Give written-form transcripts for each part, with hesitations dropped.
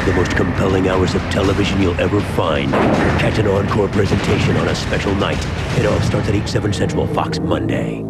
the most compelling hours of television you'll ever find. Catch an encore presentation on a special night. It all starts at 8/7 Central, Fox Monday.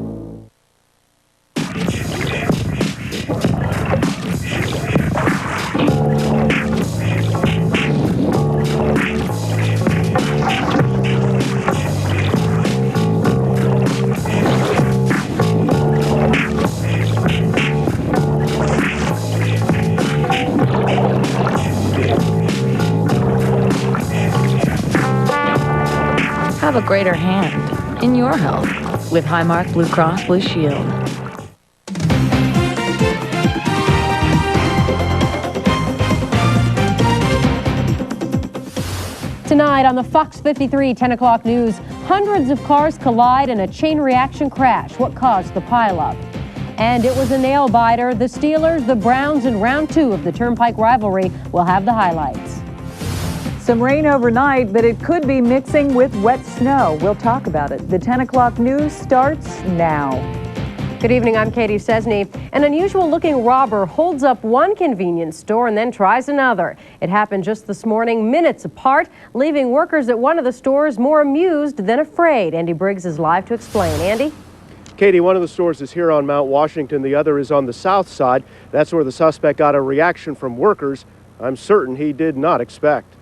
Have a greater hand in your health with Highmark Blue Cross Blue Shield. Tonight on the Fox 53 10 o'clock news, hundreds of cars collide in a chain reaction crash. What caused the pileup? And it was a nail biter. The Steelers, the Browns in round 2 of the Turnpike rivalry will have the highlights. Some rain overnight, but it could be mixing with wet snow. We'll talk about it. The 10 o'clock news starts now. Good evening, I'm Katie Cesny. An unusual-looking robber holds up one convenience store and then tries another. It happened just this morning, minutes apart, leaving workers at one of the stores more amused than afraid. Andy Briggs is live to explain. Andy? Katie, one of the stores is here on Mount Washington. The other is on the south side. That's where the suspect got a reaction from workers I'm certain he did not expect.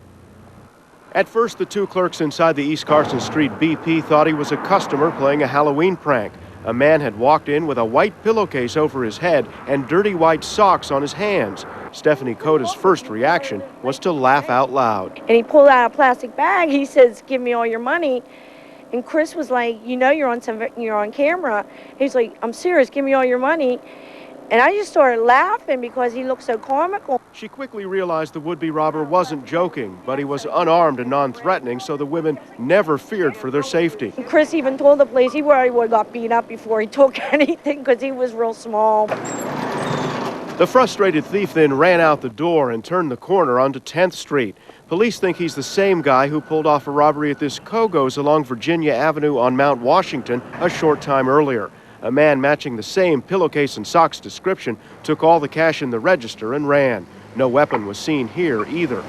At first, the two clerks inside the East Carson Street BP thought he was a customer playing a Halloween prank. A man had walked in with a white pillowcase over his head and dirty white socks on his hands. Stephanie Coda's first reaction was to laugh out loud. And he pulled out a plastic bag. He says, "Give me all your money." And Chris was like, "You know, you're on camera." He's like, "I'm serious. Give me all your money." And I just started laughing because he looked so comical. She quickly realized the would-be robber wasn't joking, but he was unarmed and non-threatening, so the women never feared for their safety. Chris even told the police he worried he would have got beat up before he took anything because he was real small. The frustrated thief then ran out the door and turned the corner onto 10th Street. Police think he's the same guy who pulled off a robbery at this Kogo's along Virginia Avenue on Mount Washington a short time earlier. A man matching the same pillowcase and socks description took all the cash in the register and ran. No weapon was seen here either.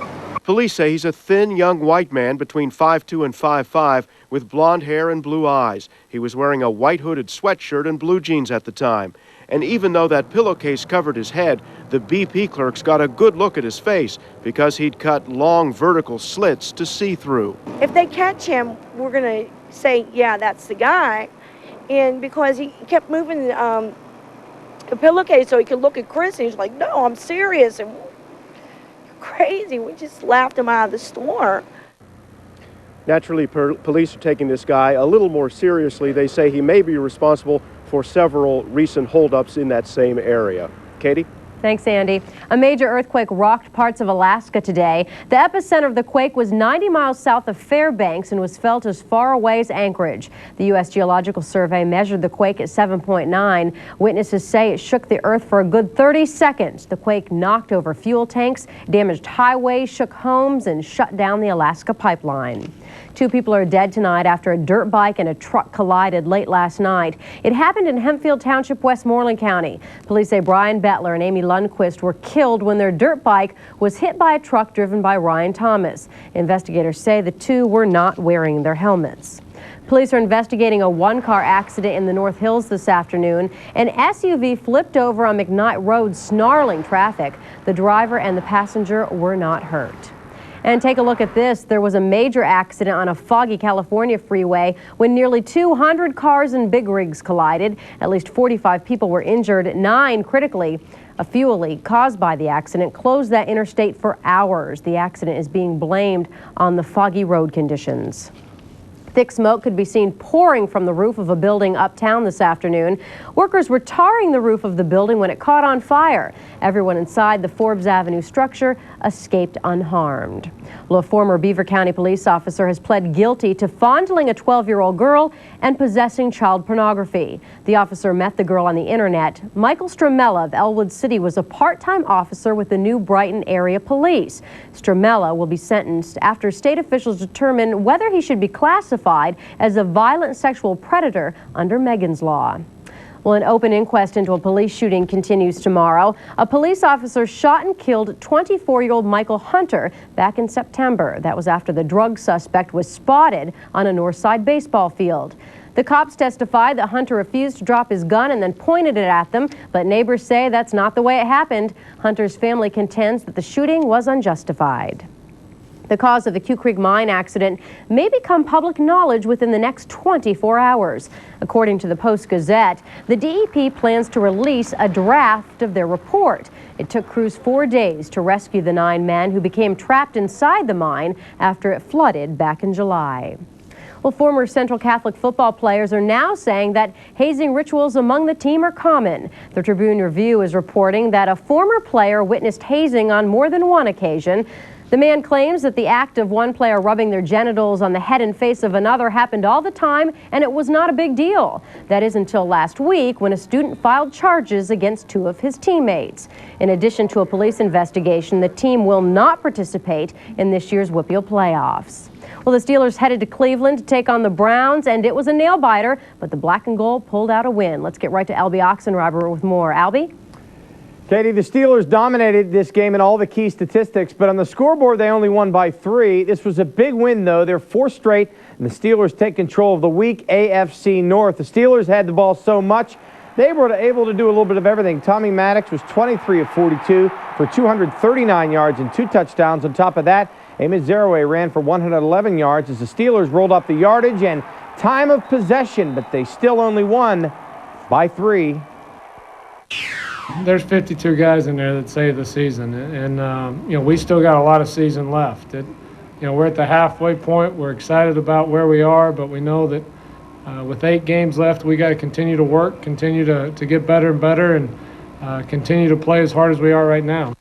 Police say he's a thin, young white man between 5'2" and 5'5", with blonde hair and blue eyes. He was wearing a white hooded sweatshirt and blue jeans at the time. And even though that pillowcase covered his head, the BP clerks got a good look at his face because he'd cut long vertical slits to see through. If they catch him, we're going to say, yeah, that's the guy. And because he kept moving the pillowcase so he could look at Chris, and he's like, "No, I'm serious." And you're crazy. We just laughed him out of the store. Naturally, police are taking this guy a little more seriously. They say he may be responsible for several recent holdups in that same area. Katie? Thanks, Andy. A major earthquake rocked parts of Alaska today. The epicenter of the quake was 90 miles south of Fairbanks and was felt as far away as Anchorage. The U.S. Geological Survey measured the quake at 7.9. Witnesses say it shook the earth for a good 30 seconds. The quake knocked over fuel tanks, damaged highways, shook homes, and shut down the Alaska pipeline. 2 people are dead tonight after a dirt bike and a truck collided late last night. It happened in Hempfield Township, Westmoreland County. Police say Brian Bettler and Amy Lundquist were killed when their dirt bike was hit by a truck driven by Ryan Thomas. Investigators say the two were not wearing their helmets. Police are investigating a one-car accident in the North Hills this afternoon. An SUV flipped over on McKnight Road, snarling traffic. The driver and the passenger were not hurt. And take a look at this. There was a major accident on a foggy California freeway when nearly 200 cars and big rigs collided. At least 45 people were injured, 9 critically. A fuel leak caused by the accident closed that interstate for hours. The accident is being blamed on the foggy road conditions. Thick smoke could be seen pouring from the roof of a building uptown this afternoon. Workers were tarring the roof of the building when it caught on fire. Everyone inside the Forbes Avenue structure escaped unharmed. Well, a former Beaver County police officer has pled guilty to fondling a 12-year-old girl and possessing child pornography. The officer met the girl on the internet. Michael Stramella of Elwood City was a part-time officer with the New Brighton area police. Stramella will be sentenced after state officials determine whether he should be classified as a violent sexual predator under Megan's Law. Well, an open inquest into a police shooting continues tomorrow. A police officer shot and killed 24-year-old Michael Hunter back in September. That was after the drug suspect was spotted on a Northside baseball field. The cops testified that Hunter refused to drop his gun and then pointed it at them, but neighbors say that's not the way it happened. Hunter's family contends that the shooting was unjustified. The cause of the Q Creek mine accident may become public knowledge within the next 24 hours. According to the Post-Gazette, the DEP plans to release a draft of their report. It took crews 4 days to rescue the 9 men who became trapped inside the mine after it flooded back in July. Well, former Central Catholic football players are now saying that hazing rituals among the team are common. The Tribune Review is reporting that a former player witnessed hazing on more than one occasion. The man claims that the act of one player rubbing their genitals on the head and face of another happened all the time, and it was not a big deal. That is until last week when a student filed charges against 2 of his teammates. In addition to a police investigation, the team will not participate in this year's WPIAL playoffs. Well, the Steelers headed to Cleveland to take on the Browns, and it was a nail-biter, but the black and gold pulled out a win. Let's get right to Albie Oxenreiber with more. Albie? Katie, the Steelers dominated this game in all the key statistics, but on the scoreboard, they only won by 3. This was a big win, though. They're 4th straight, and the Steelers take control of the weak AFC North. The Steelers had the ball so much, they were able to do a little bit of everything. Tommy Maddox was 23 of 42 for 239 yards and 2 touchdowns. On top of that, Amos Zaraway ran for 111 yards as the Steelers rolled up the yardage and time of possession, but they still only won by 3. There's 52 guys in there that saved the season, and we still got a lot of season left. We're at the halfway point. We're excited about where we are, but we know that with 8 games left, we got to continue to work, continue to get better and better, and continue to play as hard as we are right now.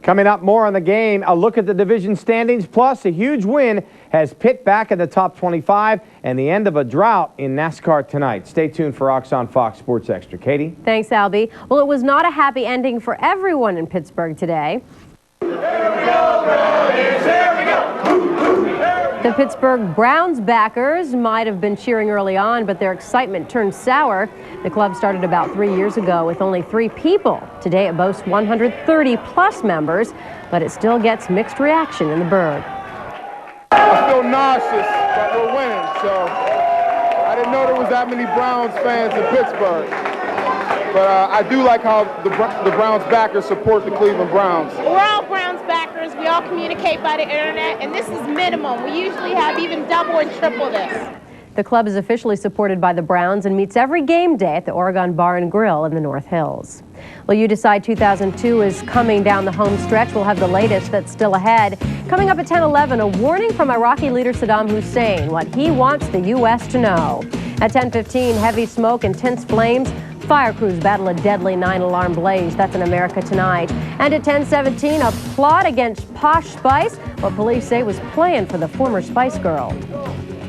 Coming up, more on the game, a look at the division standings, plus a huge win has Pitt back in the top 25 and the end of a drought in NASCAR tonight. Stay tuned for Ox on Fox Sports Extra. Katie? Thanks, Albie. Well, it was not a happy ending for everyone in Pittsburgh today. The Pittsburgh Browns backers might have been cheering early on, but their excitement turned sour. The club started about 3 years ago with only 3 people. Today it boasts 130-plus members, but it still gets mixed reaction in the burg. I feel nauseous, but we're winning, so I didn't know there was that many Browns fans in Pittsburgh. But I do like how the Browns backers support the Cleveland Browns. We're all Browns backers. We all communicate by the internet, and this is minimum. We usually have even double and triple this. The club is officially supported by the Browns and meets every game day at the Oregon Bar and Grill in the North Hills. Well, You Decide 2002 is coming down the home stretch. We'll have the latest that's still ahead. Coming up at 10:11, a warning from Iraqi leader Saddam Hussein, what he wants the U.S. to know. At 10:15, heavy smoke and tense flames. Fire crews battle a deadly 9-alarm blaze. That's in America Tonight. And at 10:17, a plot against Posh Spice, what police say was planned for the former Spice Girl.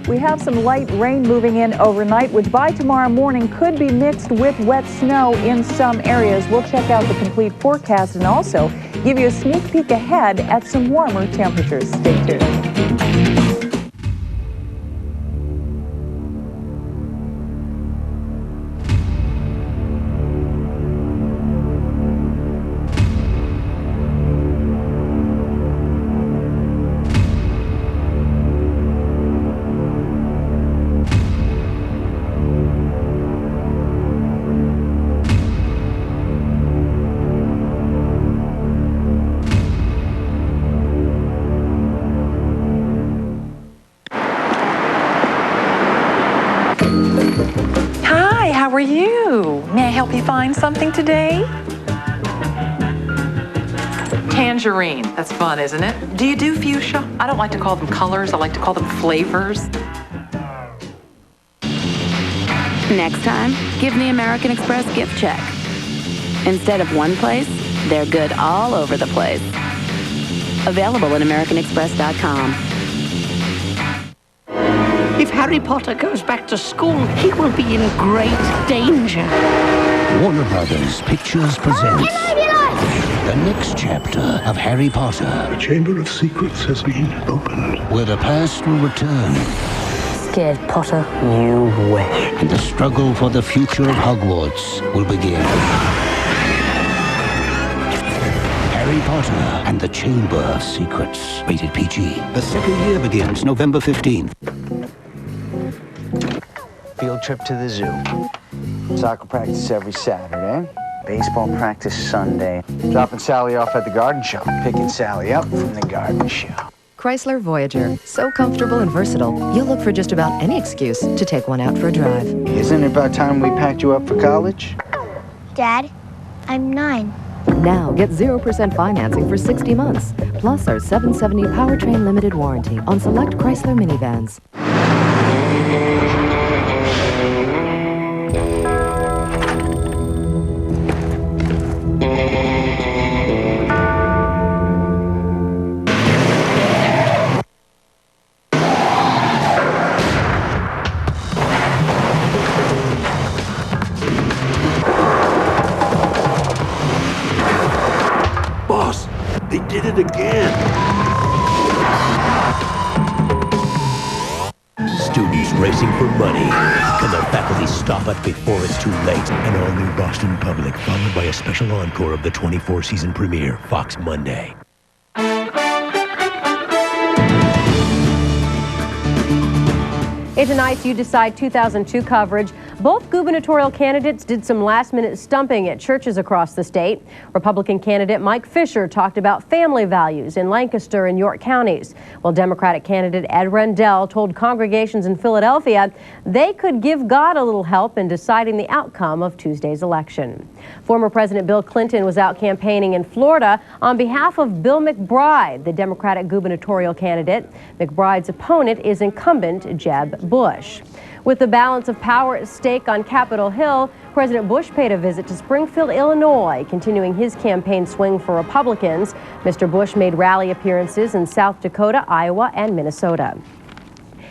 We have some light rain moving in overnight, which by tomorrow morning could be mixed with wet snow in some areas. We'll check out the complete forecast and also give you a sneak peek ahead at some warmer temperatures. Stay tuned. Hi, how are you? May I help you find something today? Tangerine. That's fun, isn't it? Do you do fuchsia? I don't like to call them colors. I like to call them flavors. Next time, give the American Express gift check. Instead of one place, they're good all over the place. Available at AmericanExpress.com. If Harry Potter goes back to school, he will be in great danger. Warner Brothers Pictures presents the next chapter of Harry Potter. The Chamber of Secrets has been opened. Where the past will return scared, Potter. You wish. And the struggle for the future of Hogwarts will begin. Harry Potter and the Chamber of Secrets. Rated PG. The second year begins November 15th. Field trip to the zoo. Soccer practice every Saturday. Baseball practice Sunday. Dropping Sally off at the garden show. Picking Sally up from the garden show. Chrysler Voyager. So comfortable and versatile, you'll look for just about any excuse to take one out for a drive. Isn't it about time we packed you up for college? Dad, I'm 9. Now get 0% financing for 60 months, plus our 770 powertrain limited warranty on select Chrysler minivans. Boss, they did it again. Students racing for money. Can the faculty stop it before it's too late? An all-new Boston Public, followed by a special encore of the 24 season premiere, Fox Monday. In tonight's You Decide 2002 coverage, both gubernatorial candidates did some last-minute stumping at churches across the state. Republican candidate Mike Fisher talked about family values in Lancaster and York counties, while Democratic candidate Ed Rendell told congregations in Philadelphia they could give God a little help in deciding the outcome of Tuesday's election. Former President Bill Clinton was out campaigning in Florida on behalf of Bill McBride, the Democratic gubernatorial candidate. McBride's opponent is incumbent Jeb Bush. With the balance of power at stake on Capitol Hill, President Bush paid a visit to Springfield, Illinois, continuing his campaign swing for Republicans. Mr. Bush made rally appearances in South Dakota, Iowa, and Minnesota.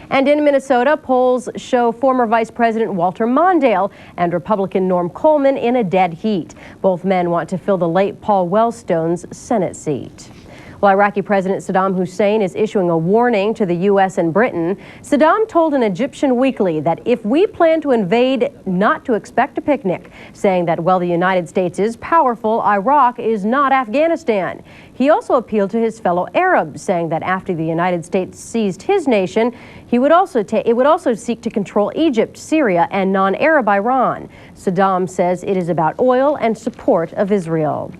And in Minnesota, polls show former Vice President Walter Mondale and Republican Norm Coleman in a dead heat. Both men want to fill the late Paul Wellstone's Senate seat. Well, Iraqi President Saddam Hussein is issuing a warning to the U.S. and Britain. Saddam told an Egyptian weekly that if we plan to invade, not to expect a picnic, saying that while the United States is powerful, Iraq is not Afghanistan. He also appealed to his fellow Arabs, saying that after the United States seized his nation, it would also seek to control Egypt, Syria, and non-Arab Iran. Saddam says it is about oil and support of Israel.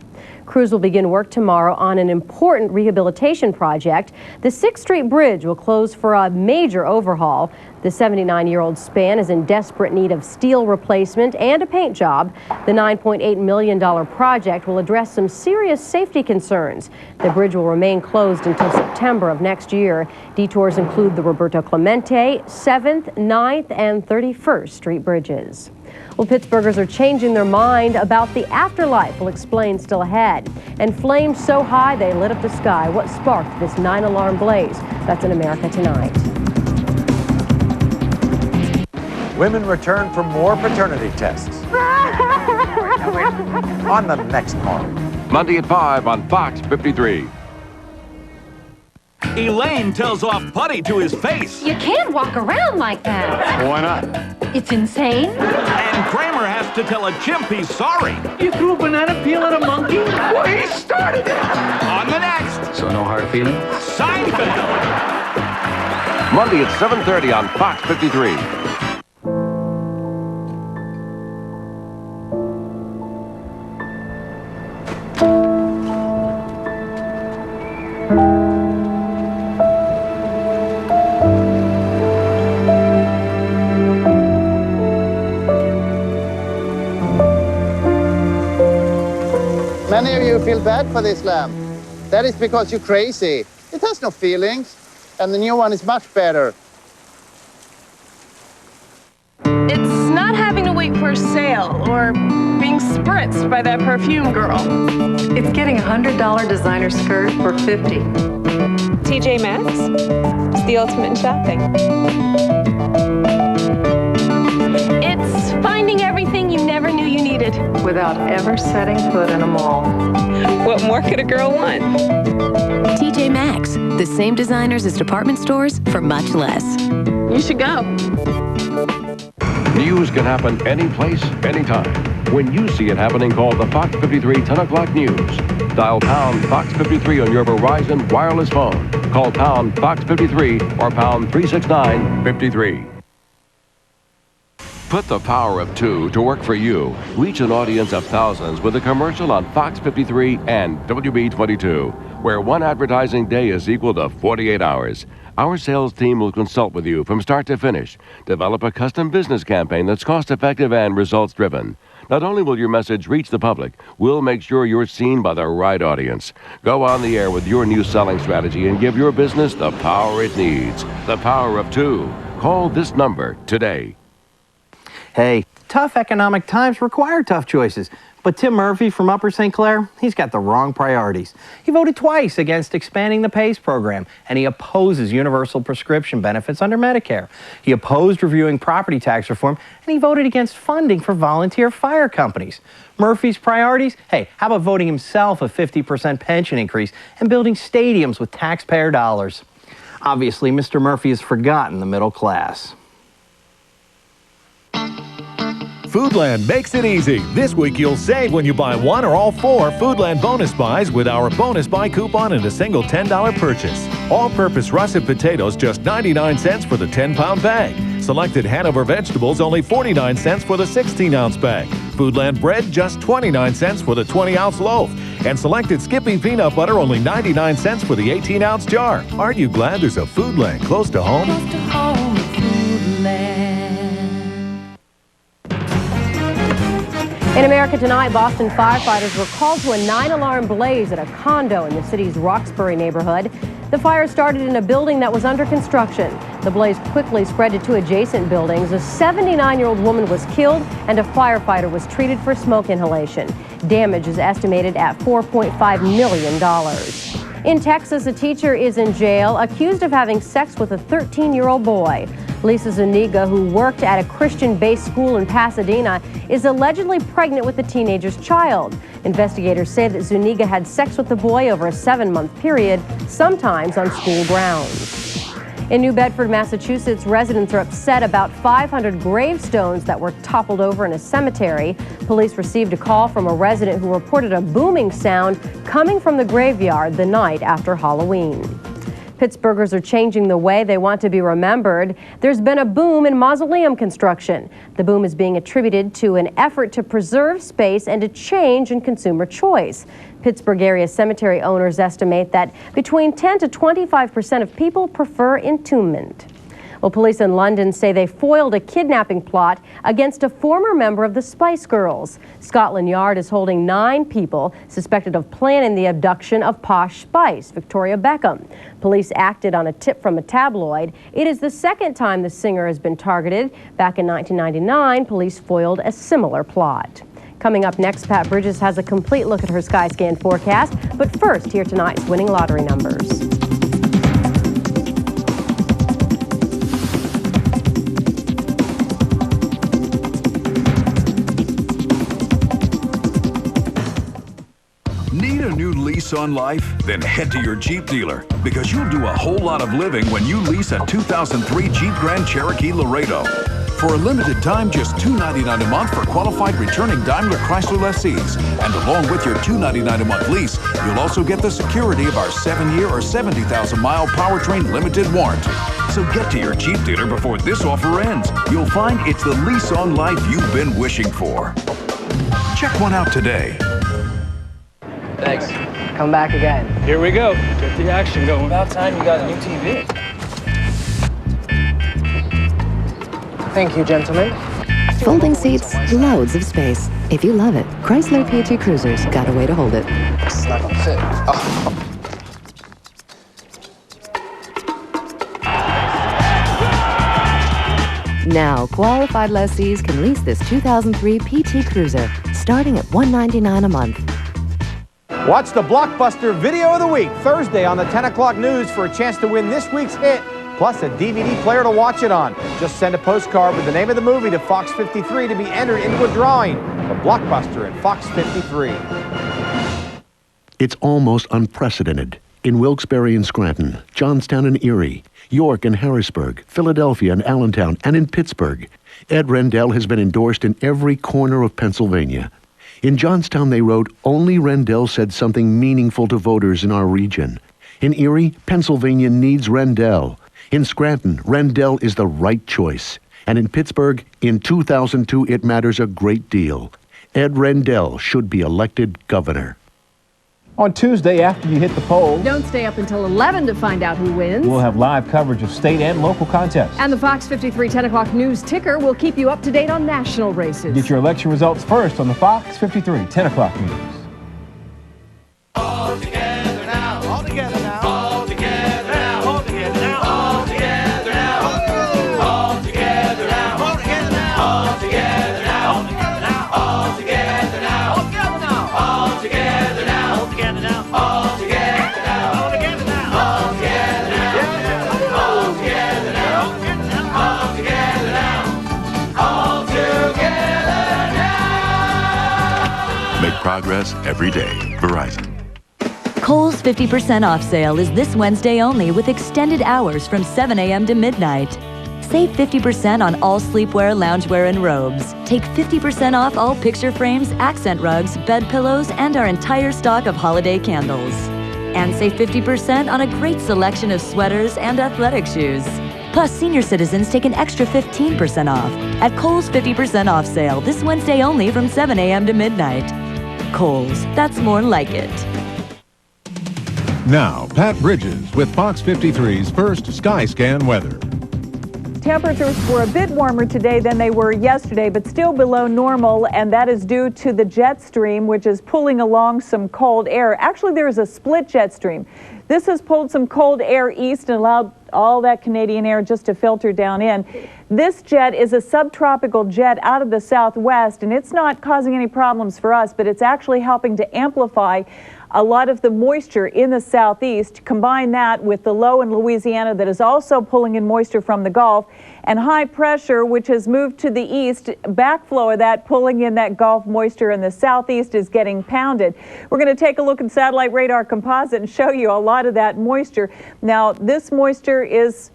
Crews will begin work tomorrow on an important rehabilitation project. The 6th Street Bridge will close for a major overhaul. The 79-year-old span is in desperate need of steel replacement and a paint job. The $9.8 million project will address some serious safety concerns. The bridge will remain closed until September of next year. Detours include the Roberto Clemente, 7th, 9th, and 31st Street bridges. Well, Pittsburghers are changing their mind about the afterlife. We'll explain still ahead. And flames so high they lit up the sky. What sparked this 9-alarm blaze? That's in America Tonight. Women return for more paternity tests. On the next part. Monday at 5 on Fox 53. Elaine tells off Putty to his face. You can't walk around like that. Why not? It's insane. And Kramer has to tell a chimp he's sorry. You threw a banana peel at a monkey? Well, he started it. On the next. So no hard feelings? Seinfeld. Monday at 7:30 on Fox 53. Many of you feel bad for this lamb. That is because you're crazy. It has no feelings, and the new one is much better. It's not having to wait for a sale or being spritzed by that perfume girl. It's getting a $100 designer skirt for $50. TJ Maxx, it's the ultimate in shopping. It's finding everything you never knew you needed. Without ever setting foot in a mall. What more could a girl want? TJ Maxx, the same designers as department stores for much less. You should go. News can happen any place, anytime. When you see it happening, call the Fox 53 10 o'clock news. Dial pound Fox 53 on your Verizon wireless phone. Call pound Fox 53 or pound 369-53. Put the power of 2 to work for you. Reach an audience of thousands with a commercial on Fox 53 and WB22, where one advertising day is equal to 48 hours. Our sales team will consult with you from start to finish. Develop a custom business campaign that's cost-effective and results-driven. Not only will your message reach the public, we'll make sure you're seen by the right audience. Go on the air with your new selling strategy and give your business the power it needs. The power of 2. Call this number today. Hey, tough economic times require tough choices. But Tim Murphy from Upper St. Clair, he's got the wrong priorities. He voted twice against expanding the PACE program, and he opposes universal prescription benefits under Medicare. He opposed reviewing property tax reform, and he voted against funding for volunteer fire companies. Murphy's priorities? Hey, how about voting himself a 50% pension increase and building stadiums with taxpayer dollars? Obviously, Mr. Murphy has forgotten the middle class. Foodland makes it easy. This week you'll save when you buy one or all 4 Foodland bonus buys with our bonus buy coupon and a single $10 purchase. All-purpose russet potatoes just 99 cents for the 10-pound bag. Selected Hanover vegetables only 49 cents for the 16-ounce bag. Foodland bread just 29 cents for the 20-ounce loaf. And selected Skippy peanut butter only 99 cents for the 18-ounce jar. Aren't you glad there's a Foodland close to home? Close to home, Foodland. In America Tonight, Boston firefighters were called to a 9-alarm blaze at a condo in the city's Roxbury neighborhood. The fire started in a building that was under construction. The blaze quickly spread to 2 adjacent buildings. A 79-year-old woman was killed and a firefighter was treated for smoke inhalation. Damage is estimated at $4.5 million. In Texas, a teacher is in jail accused of having sex with a 13-year-old boy. Lisa Zuniga, who worked at a Christian-based school in Pasadena, is allegedly pregnant with the teenager's child. Investigators say that Zuniga had sex with the boy over a 7-month period, sometimes on school grounds. In New Bedford, Massachusetts, residents are upset about 500 gravestones that were toppled over in a cemetery. Police received a call from a resident who reported a booming sound coming from the graveyard the night after Halloween. Pittsburghers are changing the way they want to be remembered. There's been a boom in mausoleum construction. The boom is being attributed to an effort to preserve space and a change in consumer choice. Pittsburgh area cemetery owners estimate that between 10 to 25% of people prefer entombment. Well, police in London say they foiled a kidnapping plot against a former member of the Spice Girls. Scotland Yard is holding 9 people suspected of planning the abduction of Posh Spice, Victoria Beckham. Police acted on a tip from a tabloid. It is the second time the singer has been targeted. Back in 1999, police foiled a similar plot. Coming up next, Pat Bridges has a complete look at her Skyscan forecast. But first, here tonight's winning lottery numbers. Lease on life? Then head to your Jeep dealer, because you'll do a whole lot of living when you lease a 2003 Jeep Grand Cherokee Laredo. For a limited time, just $299 a month for qualified returning Daimler Chrysler lessees. And along with your $299 a month lease, you'll also get the security of our 7-year or 70,000-mile powertrain limited warranty. So get to your Jeep dealer before this offer ends. You'll find it's the lease on life you've been wishing for. Check one out today. Thanks. Come back again. Here we go. Get the action going. About time you got a new TV. Thank you, gentlemen. Folding seats, loads of space. If you love it, Chrysler PT Cruiser's got a way to hold it. It's not gonna fit. Oh. Now, qualified lessees can lease this 2003 PT Cruiser, starting at $199 a month. Watch the Blockbuster Video of the Week Thursday on the 10 o'clock news for a chance to win this week's hit, plus a DVD player to watch it on. Just send a postcard with the name of the movie to Fox 53 to be entered into a drawing for Blockbuster and Fox 53. It's almost unprecedented. in Wilkes-Barre and Scranton, Johnstown and Erie, York and Harrisburg, Philadelphia and Allentown, and in Pittsburgh. Ed Rendell has been endorsed in every corner of Pennsylvania. In Johnstown, they wrote, "Only Rendell said something meaningful to voters in our region." In Erie, Pennsylvania needs Rendell. In Scranton, Rendell is the right choice. And in Pittsburgh, in 2002, it matters a great deal. Ed Rendell should be elected governor. On Tuesday, after you hit the polls, don't stay up until 11 to find out who wins. We'll have live coverage of state and local contests. And the Fox 53 10 o'clock news ticker will keep you up to date on national races. Get your election results first on the Fox 53 10 o'clock news. All together now. All together now. All together now. All together now. All together now. All together now. All together now. All together now. All together now. All together now. All together now. All together now. All together now. All together now. All together now. All together now. All together now. All together now. All together now. Make progress every day. Verizon. Kohl's 50% off sale is this Wednesday only with extended hours from 7 a.m. to midnight. Save 50% on all sleepwear, loungewear, and robes. Take 50% off all picture frames, accent rugs, bed pillows, and our entire stock of holiday candles. And save 50% on a great selection of sweaters and athletic shoes. Plus, senior citizens take an extra 15% off at Kohl's 50% off sale this Wednesday only from 7 a.m. to midnight. Kohl's, that's more like it. Now, Pat Bridges with Fox 53's first Skyscan weather. Temperatures were a bit warmer today than they were yesterday, but still below normal, and that is due to the jet stream, which is pulling along some cold air. Actually, there is a split jet stream. This has pulled some cold air east and allowed all that Canadian air just to filter down in. This jet is a subtropical jet out of the southwest, and it's not causing any problems for us, but it's actually helping to amplify a lot of the moisture in the southeast. Combine that with the low in Louisiana that is also pulling in moisture from the Gulf, and high pressure, which has moved to the east, backflow of that pulling in that Gulf moisture in the southeast is getting pounded. We're going to take a look at satellite radar composite and show you a lot of that moisture. Now, this moisture is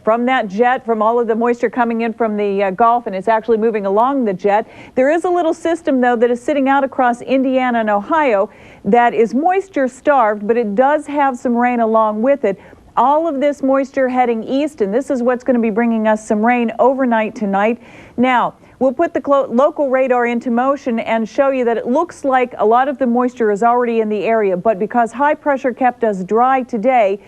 from that jet, from all of the moisture coming in from the Gulf, and it's actually moving along the jet. There is a little system, though, that is sitting out across Indiana and Ohio that is moisture starved, but it does have some rain along with it. All of this moisture heading east, and this is what's going to be bringing us some rain overnight tonight. Now, we'll put the local radar into motion and show you that it looks like a lot of the moisture is already in the area, but because high pressure kept us dry today,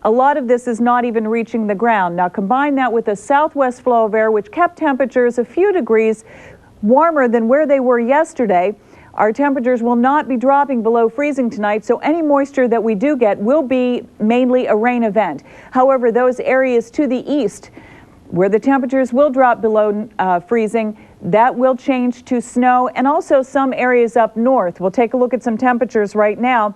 a lot of this is not even reaching the ground. Now combine that with a southwest flow of air, which kept temperatures a few degrees warmer than where they were yesterday. Our temperatures will not be dropping below freezing tonight, so any moisture that we do get will be mainly a rain event. However, those areas to the east, where the temperatures will drop below freezing, that will change to snow, and also some areas up north. We'll take a look at some temperatures right now.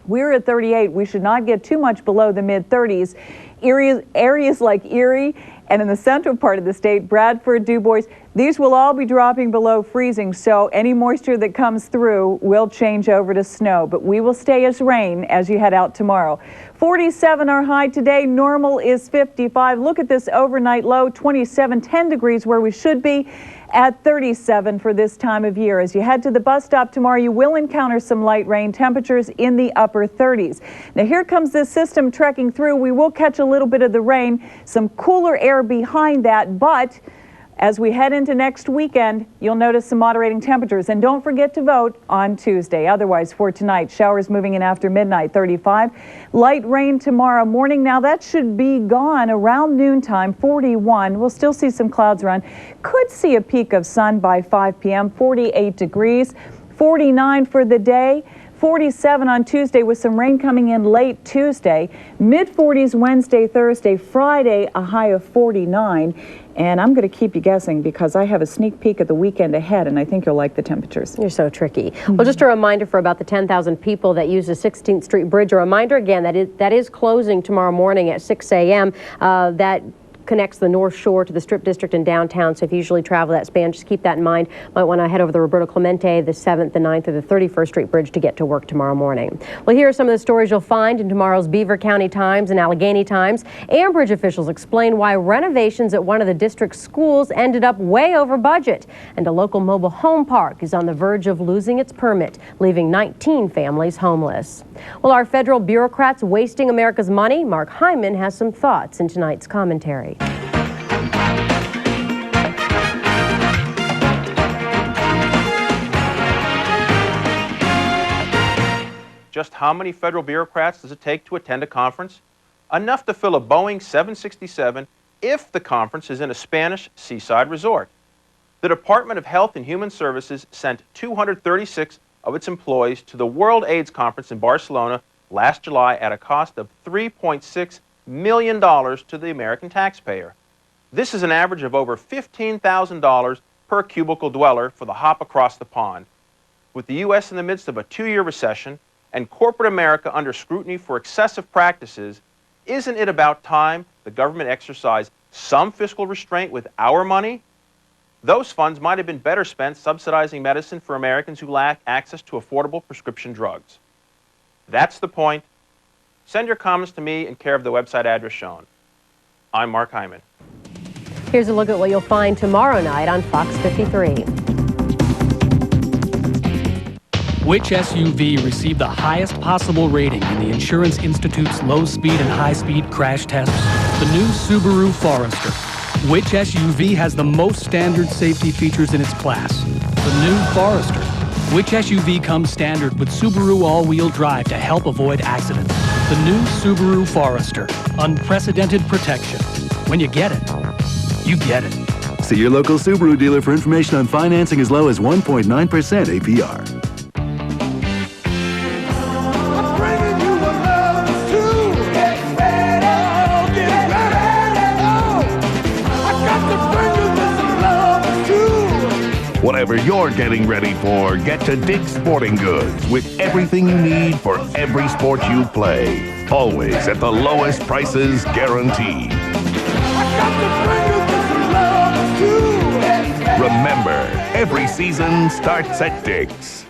We're at 38. We should not get too much below the mid-30s. Areas like Erie and in the central part of the state, Bradford, DuBois, these will all be dropping below freezing, so any moisture that comes through will change over to snow, but we will stay as rain as you head out tomorrow. 47 our high today, normal is 55. Look at this overnight low, 27, 10 degrees where we should be, at 37 for this time of year. As you head to the bus stop tomorrow, you will encounter some light rain, temperatures in the upper 30s. Now here comes this system trekking through. We will catch a little bit of the rain, some cooler air behind that, but as we head into next weekend, you'll notice some moderating temperatures. And don't forget to vote on Tuesday. Otherwise, for tonight, showers moving in after midnight, 35. Light rain tomorrow morning. Now, that should be gone around noontime, 41. We'll still see some clouds around. Could see a peak of sun by 5 p.m., 48 degrees, 49 for the day. 47 on Tuesday with some rain coming in late Tuesday. Mid-40s Wednesday, Thursday, Friday, a high of 49. And I'm going to keep you guessing because I have a sneak peek of the weekend ahead, and I think you'll like the temperatures. You're so tricky. Well, just a reminder for about the 10,000 people that use the 16th Street Bridge. A reminder again that that is closing tomorrow morning at 6 a.m. That connects the North Shore to the Strip District and downtown. So if you usually travel that span, just keep that in mind. Might want to head over the Roberto Clemente, the 7th, the 9th, or the 31st Street Bridge to get to work tomorrow morning. Well, here are some of the stories you'll find in tomorrow's Beaver County Times and Allegheny Times. Ambridge officials explain why renovations at one of the district's schools ended up way over budget. And a local mobile home park is on the verge of losing its permit, leaving 19 families homeless. Well, are federal bureaucrats wasting America's money? Mark Hyman has some thoughts in tonight's commentary. Just how many federal bureaucrats does it take to attend a conference? Enough to fill a Boeing 767 if the conference is in a Spanish seaside resort. The Department of Health and Human Services sent 236 of its employees to the World AIDS Conference in Barcelona last July at a cost of $3.6 million to the American taxpayer. This is an average of over $15,000 per cubicle dweller for the hop across the pond. With the U.S. in the midst of a 2-year recession and corporate America under scrutiny for excessive practices, isn't it about time the government exercise some fiscal restraint with our money? Those funds might have been better spent subsidizing medicine for Americans who lack access to affordable prescription drugs. That's the point. Send your comments to me in care of the website address shown. I'm Mark Hyman. Here's a look at what you'll find tomorrow night on Fox 53. Which SUV received the highest possible rating in the Insurance Institute's low-speed and high-speed crash tests? The new Subaru Forester. Which SUV has the most standard safety features in its class? The new Forester. Which SUV comes standard with Subaru all-wheel drive to help avoid accidents? The new Subaru Forester. Unprecedented protection. When you get it, you get it. See your local Subaru dealer for information on financing as low as 1.9% APR. Whatever you're getting ready for, get to Dick's Sporting Goods with everything you need for every sport you play. Always at the lowest prices guaranteed. Remember, every season starts at Dick's.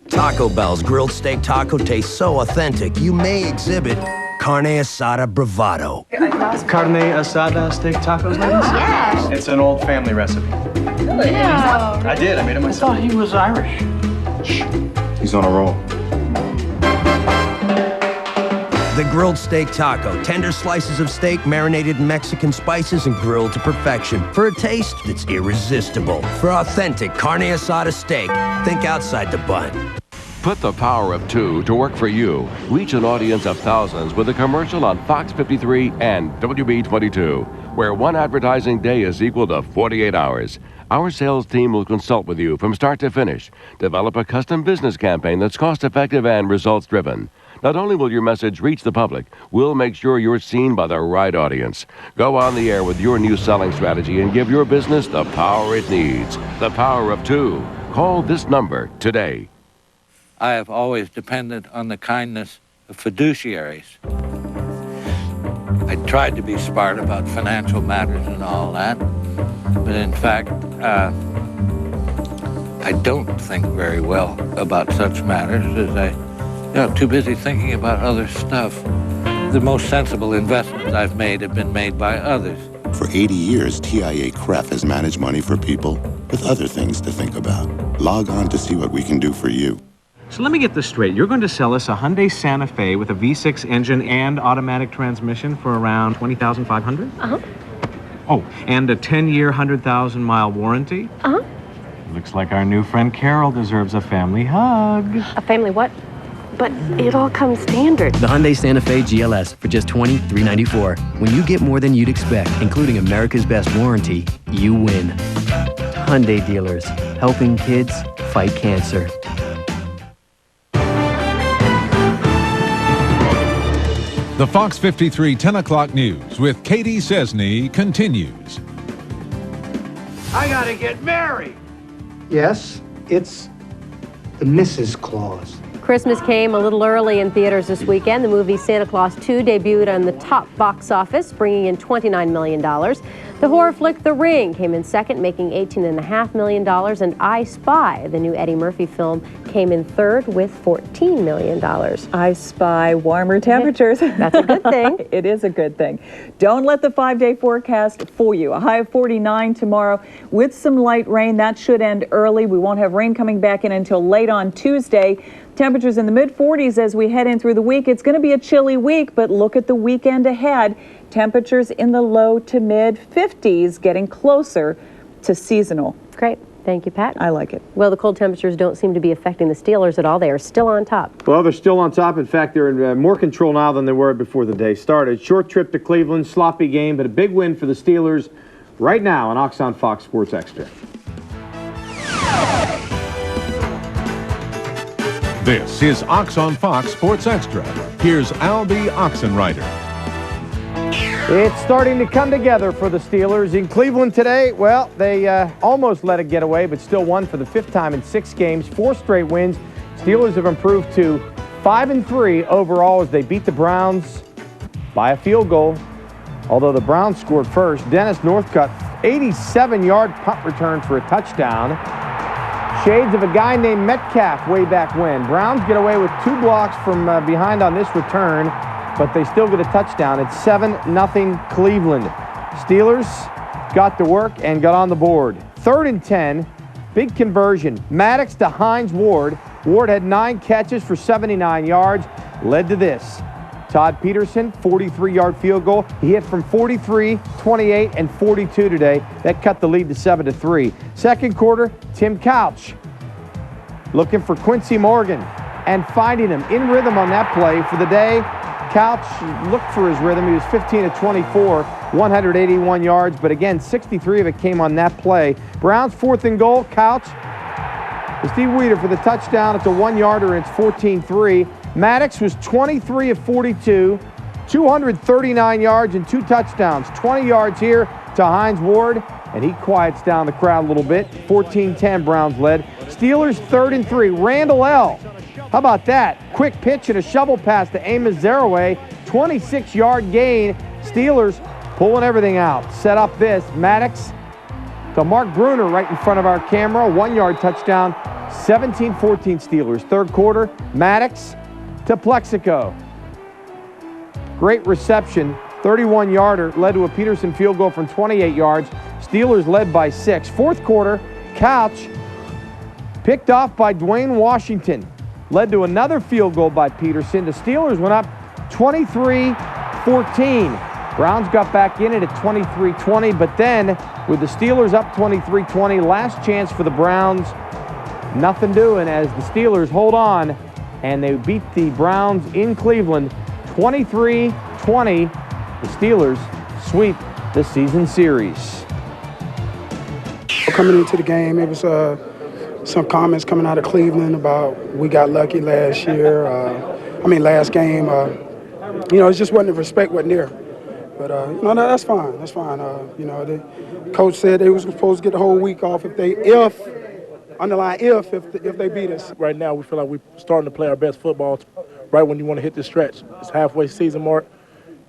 Taco Bell's grilled steak taco tastes so authentic, you may exhibit carne asada bravado. Carne asada steak tacos, ladies? Yeah. It's an old family recipe. Really? Yeah. I did. I made it myself. I thought he was Irish. Shh. He's on a roll. The grilled steak taco. Tender slices of steak marinated in Mexican spices and grilled to perfection. For a taste that's irresistible. For authentic carne asada steak, think outside the bun. Put the power of 2 to work for you. Reach an audience of thousands with a commercial on Fox 53 and WB22, where one advertising day is equal to 48 hours. Our sales team will consult with you from start to finish. Develop a custom business campaign that's cost-effective and results-driven. Not only will your message reach the public, we'll make sure you're seen by the right audience. Go on the air with your new selling strategy and give your business the power it needs. The power of 2. Call this number today. I have always depended on the kindness of fiduciaries. I tried to be smart about financial matters and all that, but in fact, I don't think very well about such matters as I'm too busy thinking about other stuff. The most sensible investments I've made have been made by others. For 80 years, TIAA-CREF has managed money for people with other things to think about. Log on to see what we can do for you. So let me get this straight. You're going to sell us a Hyundai Santa Fe with a V6 engine and automatic transmission for around $20,500? Uh-huh. Oh, and a 10-year, 100,000-mile warranty? Uh-huh. Looks like our new friend Carol deserves a family hug. A family what? But it all comes standard. The Hyundai Santa Fe GLS for just $20,394. When you get more than you'd expect, including America's best warranty, you win. Hyundai dealers, helping kids fight cancer. The Fox 53 10 o'clock news with Katie Cesney continues. I gotta get married. Yes, it's the Mrs. Claus. Christmas came a little early in theaters this weekend. The movie Santa Claus 2 debuted on the top box office, bringing in $29 million. The horror flick The Ring came in second, making $18.5 million. And I Spy, the new Eddie Murphy film, came in third with $14 million. I Spy, warmer temperatures. That's a good thing. It is a good thing. Don't let the 5-day forecast fool you. A high of 49 tomorrow with some light rain. That should end early. We won't have rain coming back in until late on Tuesday. Temperatures in the mid-40s as we head in through the week. It's going to be a chilly week, but look at the weekend ahead. Temperatures in the low to mid-50s, getting closer to seasonal. Great. Thank you, Pat. I like it. Well, the cold temperatures don't seem to be affecting the Steelers at all. They are still on top. Well, they're still on top. In fact, they're in more control now than they were before the day started. Short trip to Cleveland, sloppy game, but a big win for the Steelers right now on Ox on Fox Sports Extra. This is Ox on Fox Sports Extra. Here's Albie Oxenrider. It's starting to come together for the Steelers. In Cleveland today, well, they almost let it get away, but still won for the 5th time in 6 games, 4 straight wins. Steelers have improved to 5-3 overall as they beat the Browns by a field goal. Although the Browns scored first, Dennis Northcutt, 87-yard punt return for a touchdown. Shades of a guy named Metcalf way back when. Browns get away with 2 blocks from behind on this return, but they still get a touchdown. It's 7-0 Cleveland. Steelers got to work and got on the board. 3rd and 10, big conversion. Maddox to Hines Ward. Ward had 9 catches for 79 yards, led to this. Todd Peterson, 43-yard field goal. He hit from 43, 28, and 42 today. That cut the lead to 7-3. Second quarter, Tim Couch looking for Quincy Morgan and finding him in rhythm on that play for the day. Couch looked for his rhythm. He was 15 of 24, 181 yards, but again, 63 of it came on that play. Browns 4th and goal. Couch to Steve Weeder for the touchdown. It's a 1-yarder, and it's 14-3. Maddox was 23 of 42, 239 yards and 2 touchdowns. 20 yards here to Hines Ward, and he quiets down the crowd a little bit. 14-10 Browns led. Steelers 3rd and 3. Randall L. How about that? Quick pitch and a shovel pass to Amos Zaraway. 26-yard gain. Steelers pulling everything out. Set up this. Maddox to Mark Bruner right in front of our camera. 1-yard touchdown. 17-14 Steelers. Third quarter, Maddox to Plexico. Great reception. 31-yarder led to a Peterson field goal from 28 yards. Steelers led by 6. Fourth quarter, Couch picked off by Dwayne Washington. Led to another field goal by Peterson. The Steelers went up 23-14. Browns got back in it at 23-20, but then with the Steelers up 23-20, last chance for the Browns. Nothing doing as the Steelers hold on, and they beat the Browns in Cleveland 23-20. The Steelers sweep the season series. Coming into the game, it was some comments coming out of Cleveland about we got lucky last year. Last game. It just wasn't the respect wasn't there. But that's fine. That's fine. The coach said they was supposed to get the whole week off if they beat us. Right now, we feel like we're starting to play our best football right when you want to hit this stretch. It's halfway season mark,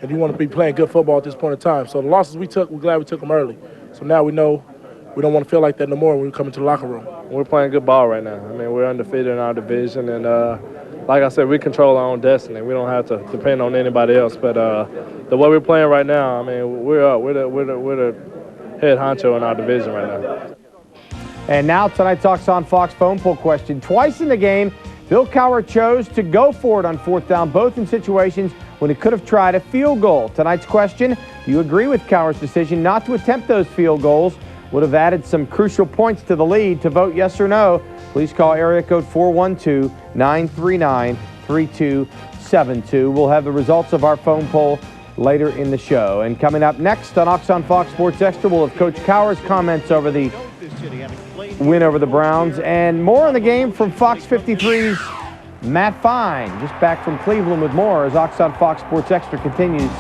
and you want to be playing good football at this point in time. So the losses we took, we're glad we took them early. So now we know we don't want to feel like that no more when we come into the locker room. We're playing good ball right now. We're undefeated in our division, and like I said, we control our own destiny. We don't have to depend on anybody else. But the way we're playing right now, we're the head honcho in our division right now. And now tonight's Ox on Fox phone poll question. Twice in the game, Bill Cowher chose to go for it on 4th down, both in situations when he could have tried a field goal. Tonight's question, do you agree with Cowher's decision not to attempt those field goals? Would have added some crucial points to the lead. To vote yes or no, please call area code 412-939-3272. We'll have the results of our phone poll later in the show. And coming up next on Ox on Fox Sports Extra, we'll have Coach Cowher's comments over the win over the Browns, and more on the game from Fox 53's Matt Fine, just back from Cleveland with more as Ox on Fox Sports Extra continues.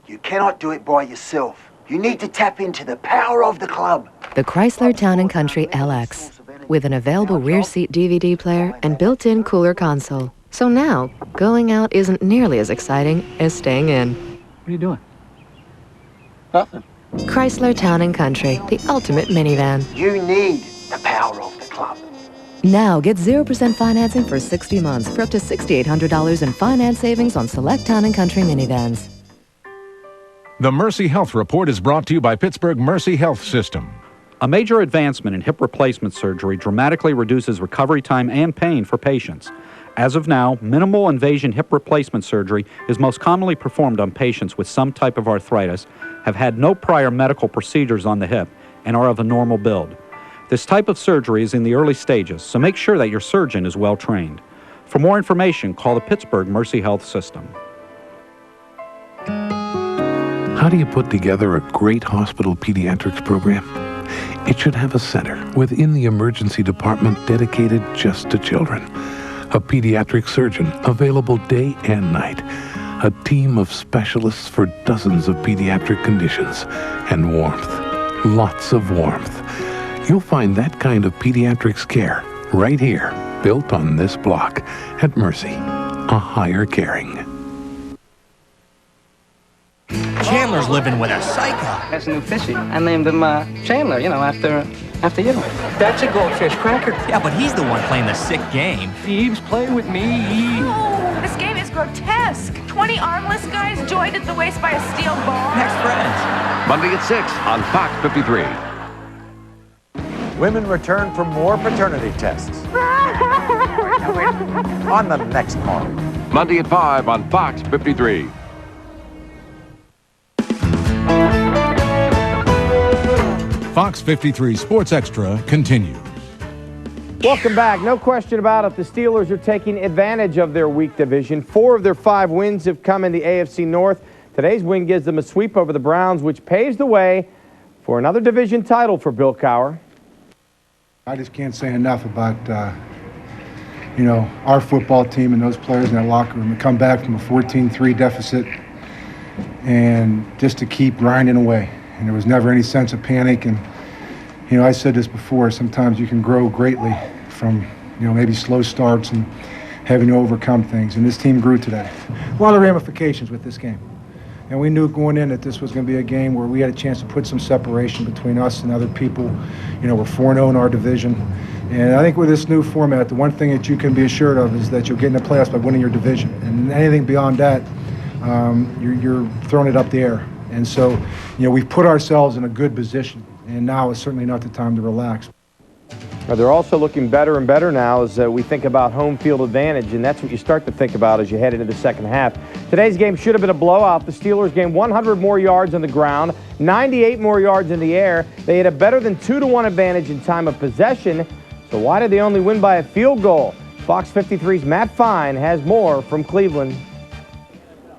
You cannot do it by yourself. You need to tap into the power of the club. The Chrysler Town & Country LX. with an available rear seat DVD player and built-in cooler console. So now, going out isn't nearly as exciting as staying in. What are you doing? Nothing. Chrysler Town & Country, the ultimate minivan. You need the power of the club. Now get 0% financing for 60 months for up to $6,800 in finance savings on select Town & Country minivans. The Mercy Health Report is brought to you by Pittsburgh Mercy Health System. A major advancement in hip replacement surgery dramatically reduces recovery time and pain for patients. As of now, minimal invasion hip replacement surgery is most commonly performed on patients with some type of arthritis, have had no prior medical procedures on the hip, and are of a normal build. This type of surgery is in the early stages, so make sure that your surgeon is well trained. For more information, call the Pittsburgh Mercy Health System. How do you put together a great hospital pediatrics program? It should have a center within the emergency department dedicated just to children. A pediatric surgeon available day and night. A team of specialists for dozens of pediatric conditions. And warmth. Lots of warmth. You'll find that kind of pediatrics care right here, built on this block at Mercy. A higher caring. Chandler's living with a psycho. That's a new fishy. I named him Chandler, after you. That's a goldfish cracker. Yeah, but he's the one playing the sick game. Thieves play with me. Oh, this game is grotesque. 20 armless guys joined at the waist by a steel bar. Next friends. Monday at 6 on Fox 53. Women return for more paternity tests. On the next morning. Monday at 5 on Fox 53. Fox 53 Sports Extra continues. Welcome back. No question about it, the Steelers are taking advantage of their weak division. 4 of their 5 wins have come in the AFC North. Today's win gives them a sweep over the Browns, which paves the way for another division title for Bill Cowher. I just can't say enough about, our football team and those players in that locker room to come back from a 14-3 deficit and just to keep grinding away. And there was never any sense of panic. And, I said this before, sometimes you can grow greatly from, maybe slow starts and having to overcome things. And this team grew today. A lot of ramifications with this game. And we knew going in that this was going to be a game where we had a chance to put some separation between us and other people. We're 4-0 in our division. And I think with this new format, the one thing that you can be assured of is that you'll get in the playoffs by winning your division. And anything beyond that, you're throwing it up the air. And so, we've put ourselves in a good position. And now is certainly not the time to relax. They're also looking better and better now as we think about home field advantage, and that's what you start to think about as you head into the second half. Today's game should have been a blowout. The Steelers gained 100 more yards on the ground, 98 more yards in the air. They had a better than 2-1 advantage in time of possession. So why did they only win by a field goal? Fox 53's Matt Fine has more from Cleveland.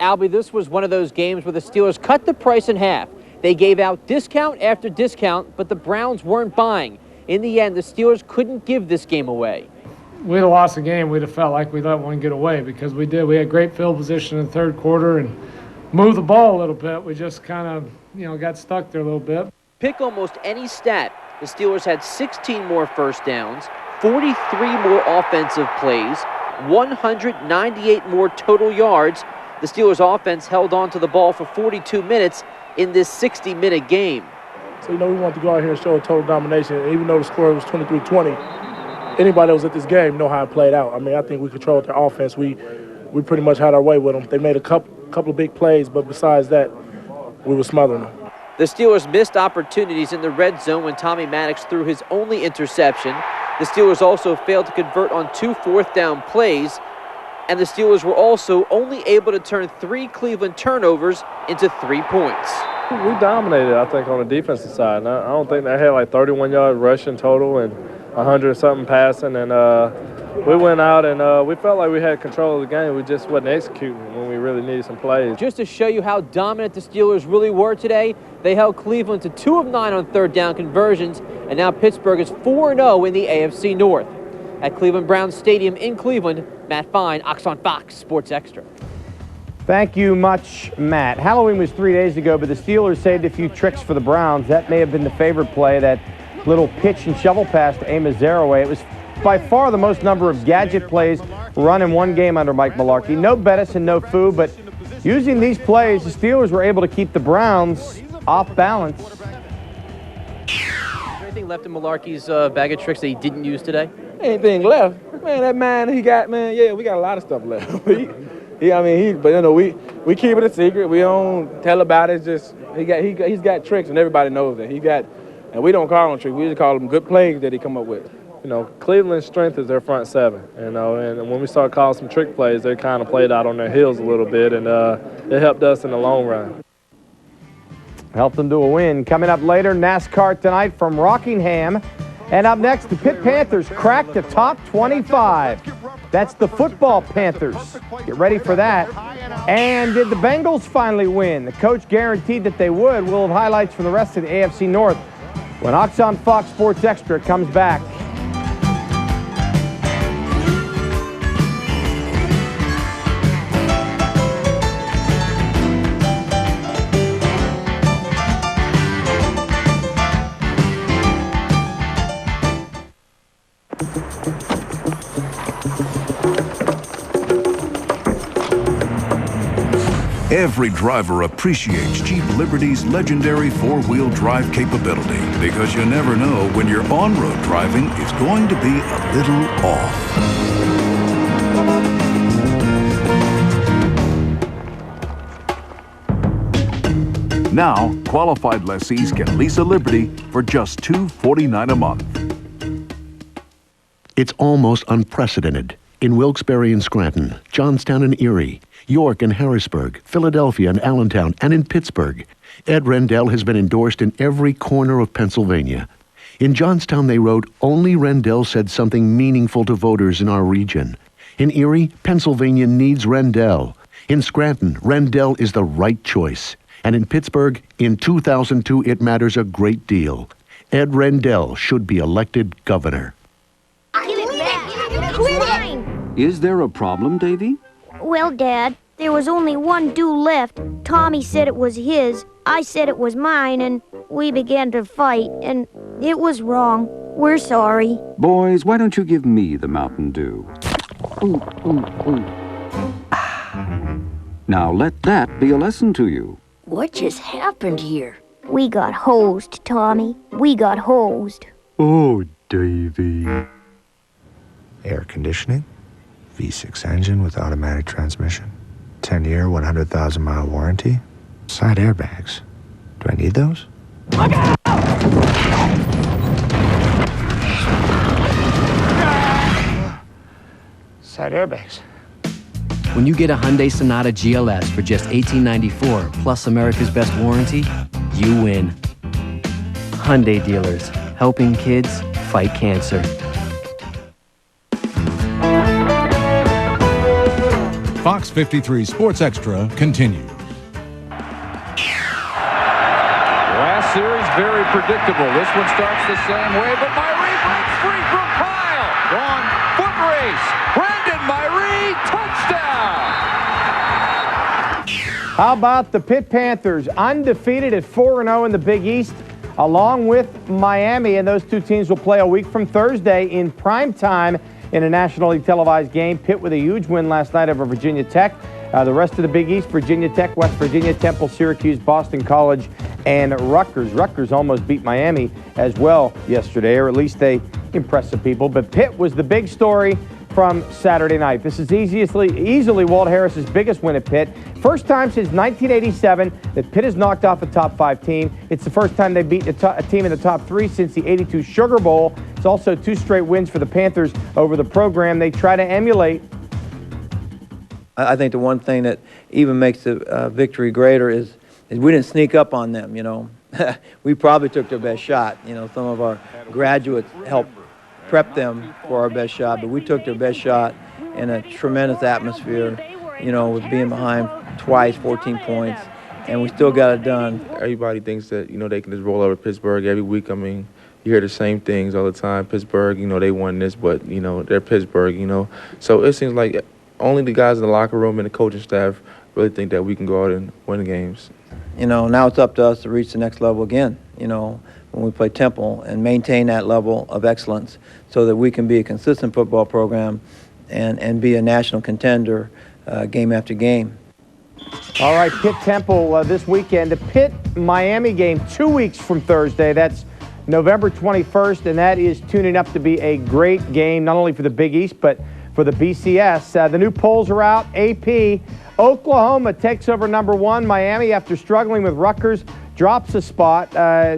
Albie, this was one of those games where the Steelers cut the price in half. They gave out discount after discount, but the Browns weren't buying. In the end, the Steelers couldn't give this game away. We'd have lost the game. We'd have felt like we let one get away because we did. We had great field position in the third quarter and moved the ball a little bit. We just kind of, got stuck there a little bit. Pick almost any stat. The Steelers had 16 more first downs, 43 more offensive plays, 198 more total yards. The Steelers offense held on to the ball for 42 minutes in this 60-minute game. So, we wanted to go out here and show a total domination. And even though the score was 23-20, anybody that was at this game know how it played out. I think we controlled their offense. We pretty much had our way with them. They made a couple of big plays, but besides that, we were smothering them. The Steelers missed opportunities in the red zone when Tommy Maddox threw his only interception. The Steelers also failed to convert on 2 fourth-down plays. And the Steelers were also only able to turn 3 Cleveland turnovers into 3 points. We dominated, I think, on the defensive side. I don't think they had like 31 yards rushing total and 100-something passing. And we went out and we felt like we had control of the game. We just wasn't executing when we really needed some plays. Just to show you how dominant the Steelers really were today, they held Cleveland to 2 of 9 on third down conversions. And now Pittsburgh is 4-0 in the AFC North. At Cleveland Browns Stadium in Cleveland, Matt Fine, Oxon Fox Sports Extra. Thank you much, Matt. Halloween was 3 days ago, but the Steelers saved a few tricks for the Browns. That may have been the favorite play that little pitch and shovel pass to Amos Zaraway. It was by far the most number of gadget plays run in one game under Mike Mularkey. No Bettis and no Fu, but using these plays, the Steelers were able to keep the Browns off balance. Is there anything left in Mularkey's bag of tricks that he didn't use today? Anything left? Man, that man he got, man, yeah, we got a lot of stuff left. But we keep it a secret. We don't tell about it. Just he's got tricks, and everybody knows that. And we don't call them tricks. We just call them good plays that he come up with. You know, Cleveland's strength is their front seven, you know, and when we start calling some trick plays, they kind of played out on their heels a little bit, and it helped us in the long run. Helped them to a win. Coming up later, NASCAR tonight from Rockingham. And up next, the Pitt Panthers cracked the top 25. That's the football Panthers. Get ready for that. And did the Bengals finally win? The coach guaranteed that they would. We'll have highlights from the rest of the AFC North when Oxon Fox Sports Extra comes back. Every driver appreciates Jeep Liberty's legendary four-wheel drive capability because you never know when you're on-road driving, it's going to be a little off. Now, qualified lessees can lease a Liberty for just $249 a month. It's almost unprecedented. In Wilkes-Barre and Scranton, Johnstown and Erie, York and Harrisburg, Philadelphia and Allentown, and in Pittsburgh, Ed Rendell has been endorsed in every corner of Pennsylvania. In Johnstown, they wrote, "Only Rendell said something meaningful to voters in our region." In Erie, Pennsylvania needs Rendell. In Scranton, Rendell is the right choice. And in Pittsburgh, in 2002, it matters a great deal. Ed Rendell should be elected governor. Is there a problem, Davy? Well, Dad, there was only one dew left. Tommy said it was his, I said it was mine, and we began to fight, and it was wrong. We're sorry. Boys, why don't you give me the Mountain Dew? Ooh, ooh, ooh. Now let that be a lesson to you. What just happened here? We got hosed, Tommy. We got hosed. Oh, Davy. Air conditioning, V6 engine with automatic transmission, 10-year, 100,000-mile warranty, side airbags. Do I need those? Look out! Side airbags. When you get a Hyundai Sonata GLS for just $18.94 plus America's best warranty, you win. Hyundai dealers, helping kids fight cancer. Fox 53 Sports Extra continues. Last series, very predictable. This one starts the same way, but Myree breaks free from Kyle. Gone, foot race. Brandon Myree, touchdown. How about the Pitt Panthers, undefeated at 4-0 in the Big East, along with Miami, and those two teams will play a week from Thursday in prime time in a nationally televised game. Pitt with a huge win last night over Virginia Tech. The rest of the Big East, Virginia Tech, West Virginia, Temple, Syracuse, Boston College, and Rutgers. Rutgers almost beat Miami as well yesterday, or at least they impressed some people. But Pitt was the big story from Saturday night. This is easily Walt Harris's biggest win at Pitt. First time since 1987 that Pitt has knocked off a top 5 team. It's the first time they beat a team in the top 3 since the '82 Sugar Bowl. It's also 2 straight wins for the Panthers over the program they try to emulate. I think the one thing that even makes the victory greater is we didn't sneak up on them, you know. We probably took their best shot. You know, some of our graduates helped prep them for our best shot, but we took their best shot in a tremendous atmosphere, you know, with being behind twice, 14 points, and we still got it done. Everybody thinks that, you know, they can just roll over Pittsburgh every week. I mean, you hear the same things all the time. Pittsburgh, you know, they won this, but, you know, they're Pittsburgh, you know. So it seems like only the guys in the locker room and the coaching staff really think that we can go out and win games. You know, now it's up to us to reach the next level again. you know, when we play Temple, and maintain that level of excellence so that we can be a consistent football program and be a national contender game after game. All right, Pitt-Temple this weekend. The Pitt-Miami game 2 weeks from Thursday. That's November 21st, and that is tuning up to be a great game, not only for the Big East, but for the BCS. The new polls are out. AP, Oklahoma takes over number 1. Miami, after struggling with Rutgers, drops a spot.